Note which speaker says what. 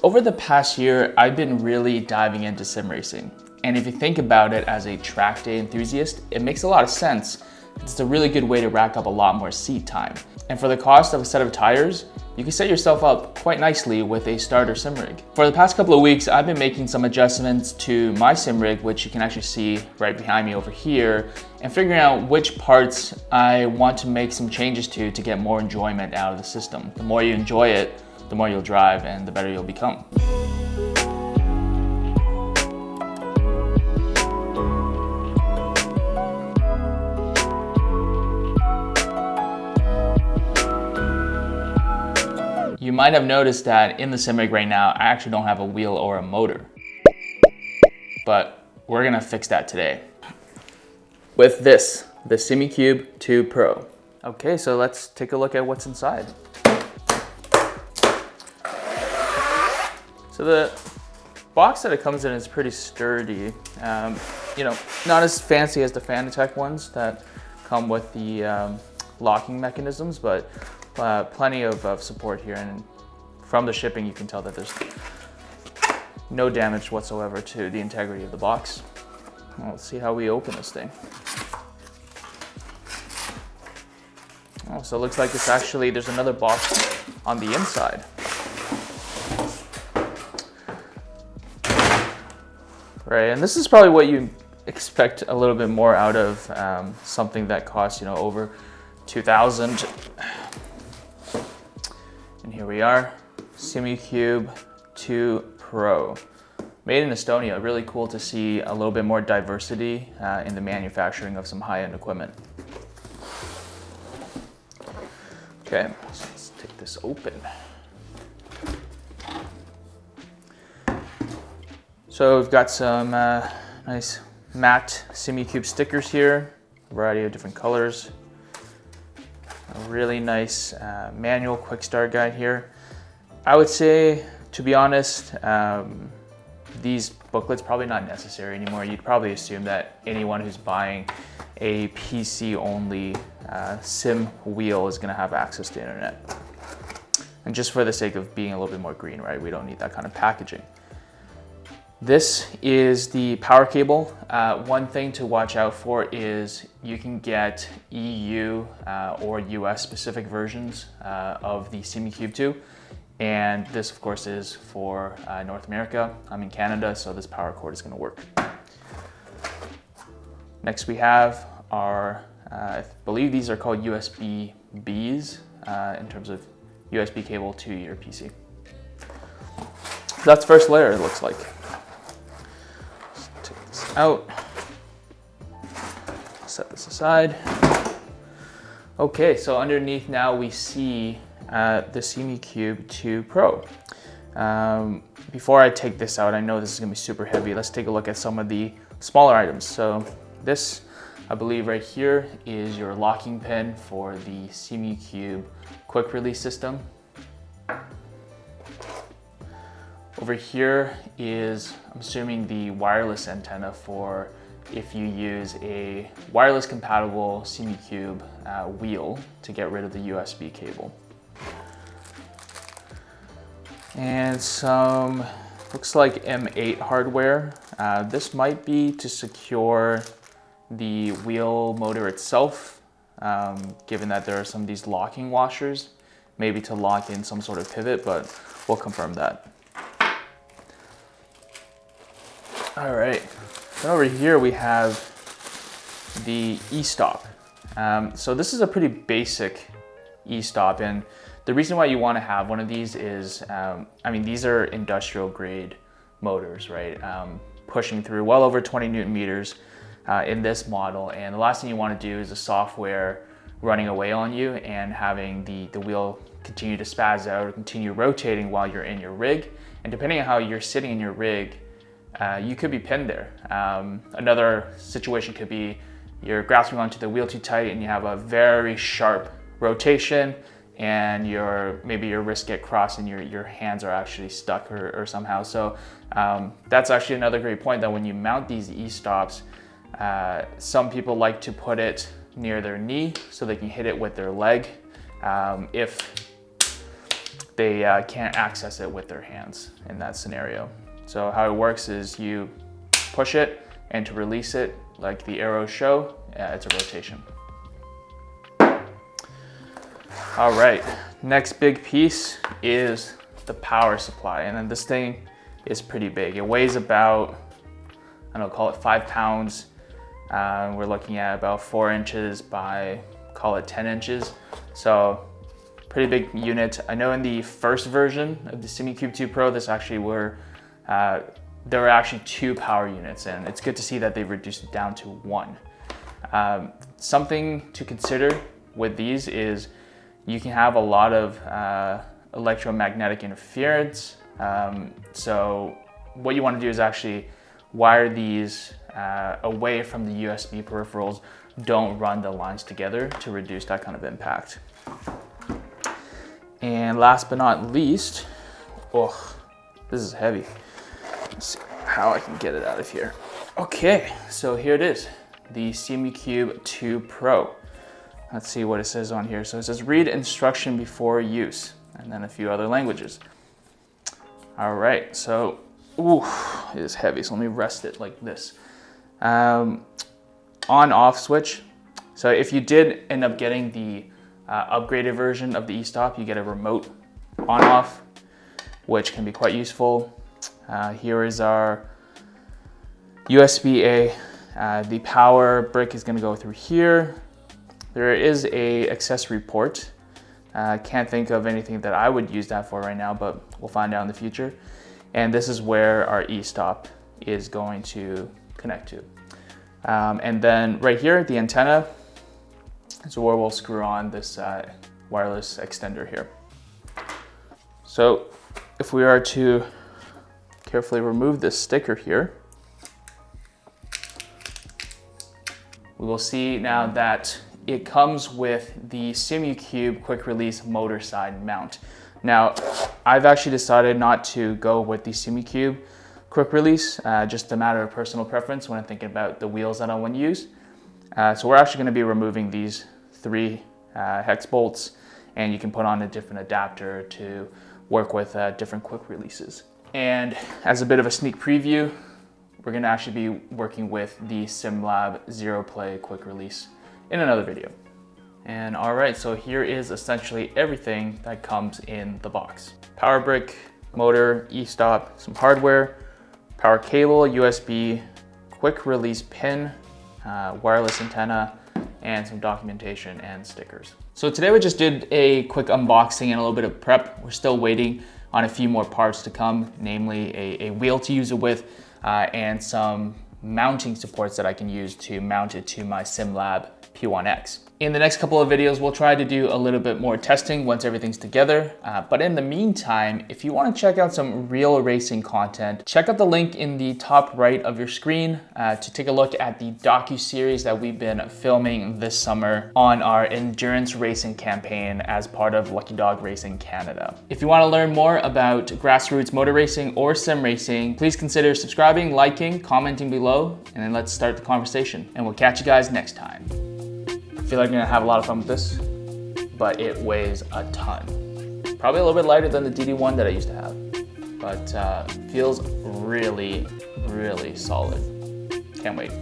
Speaker 1: Over the past year, I've been really diving into sim racing. And if you think about it as a track day enthusiast, it makes a lot of sense. It's a really good way to rack up a lot more seat time. And for the cost of a set of tires, you can set yourself up quite nicely with a starter sim rig. For the past couple of weeks, I've been making some adjustments to my sim rig, which you can actually see right behind me over here, and figuring out which parts I want to make some changes to get more enjoyment out of the system. The more you enjoy it, the more you'll drive and the better you'll become. You might have noticed that in the sim rig right now, I actually don't have a wheel or a motor. But we're gonna fix that today with this, the Simucube 2 Pro. Okay, so let's take a look at what's inside. So the box that it comes in is pretty sturdy. You know, not as fancy as the Fanatec ones that come with the locking mechanisms, but plenty of support here, and from the shipping you can tell that there's no damage whatsoever to the integrity of the box. Well, let's see how we open this thing. Oh, so it looks like it's actually, there's another box on the inside. Right, and this is probably what you expect a little bit more out of something that costs, you know, over $2,000. And here we are, Simucube 2 Pro. Made in Estonia. Really cool to see a little bit more diversity in the manufacturing of some high-end equipment. Okay, so let's take this open. So we've got some nice matte Simucube stickers here, a variety of different colors. A really nice manual quick start guide here. I would say, to be honest, these booklets probably not necessary anymore. You'd probably assume that anyone who's buying a PC-only sim wheel is going to have access to internet. And just for the sake of being a little bit more green, right? We don't need that kind of packaging. This is the power cable. One thing to watch out for is you can get EU or US specific versions of the Simucube 2. And this of course is for North America. I'm in Canada, so this power cord is gonna work. Next we have our, I believe these are called USB-Bs in terms of USB cable to your PC. That's the first layer, it looks like. Out. Set this aside. Okay, so underneath now we see the Simucube 2 Pro. Before I take this out, I know this is gonna be super heavy. Let's take a look at some of the smaller items. So this, I believe right here, is your locking pin for the Simucube quick release system. Over here is, I'm assuming, the wireless antenna for if you use a wireless compatible Simucube wheel to get rid of the USB cable. And some, looks like M8 hardware. This might be to secure the wheel motor itself, given that there are some of these locking washers, maybe to lock in some sort of pivot, but we'll confirm that. All right, then over here we have the e-stop. So this is a pretty basic e-stop, and the reason why you want to have one of these is, I mean, these are industrial grade motors, right? Pushing through well over 20 Newton meters in this model, and the last thing you want to do is the software running away on you and having the wheel continue to spaz out or continue rotating while you're in your rig. And depending on how you're sitting in your rig, you could be pinned there. Another situation could be you're grasping onto the wheel too tight and you have a very sharp rotation and maybe your wrists get crossed and your hands are actually stuck or somehow. So that's actually another great point, that when you mount these e-stops, some people like to put it near their knee so they can hit it with their leg. If they can't access it with their hands in that scenario. So how it works is you push it, and to release it, like the arrows show, it's a rotation. All right, next big piece is the power supply. And then this thing is pretty big. It weighs about, I don't know, call it 5 pounds. We're looking at about 4 inches by, call it 10 inches. So pretty big unit. I know in the first version of the Simucube 2 Pro, there were actually 2 power units, and it's good to see that they've reduced it down to 1. Something to consider with these is you can have a lot of electromagnetic interference. So what you want to do is actually wire these away from the USB peripherals. Don't run the lines together to reduce that kind of impact. And last but not least, oh, this is heavy. Let's see how I can get it out of here. Okay, so here it is, the Simucube 2 Pro. Let's see what it says on here. So it says read instruction before use, and then a few other languages. All right, so, ooh, it is heavy, so let me rest it like this. On-off switch. So if you did end up getting the upgraded version of the e-stop, you get a remote on-off, which can be quite useful. Here is our USB-A. The power brick is gonna go through here. There is a accessory port. Can't think of anything that I would use that for right now, but we'll find out in the future. And this is where our e-stop is going to connect to. And then right here, the antenna is where we'll screw on this wireless extender here. So if we are to carefully remove this sticker here, we will see now that it comes with the Simucube quick release motor side mount. Now, I've actually decided not to go with the Simucube quick release, just a matter of personal preference when I'm thinking about the wheels that I want to use. So we're actually going to be removing these 3 hex bolts, and you can put on a different adapter to work with different quick releases. And as a bit of a sneak preview, we're going to actually be working with the SimLab Zero Play quick release in another video. And all right, so here is essentially everything that comes in the box. Power brick, motor, e-stop, some hardware, power cable, USB, quick release pin, wireless antenna, and some documentation and stickers. So today we just did a quick unboxing and a little bit of prep. We're still waiting on a few more parts to come, namely a wheel to use it with, and some mounting supports that I can use to mount it to my SimLab P1X. In the next couple of videos, we'll try to do a little bit more testing once everything's together. But in the meantime, if you want to check out some real racing content, check out the link in the top right of your screen to take a look at the docu-series that we've been filming this summer on our endurance racing campaign as part of Lucky Dog Racing Canada. If you want to learn more about grassroots motor racing or sim racing, please consider subscribing, liking, commenting below, and then let's start the conversation. And we'll catch you guys next time. I feel like I'm gonna have a lot of fun with this, but it weighs a ton. Probably a little bit lighter than the DD1 that I used to have, but feels really, really solid. Can't wait.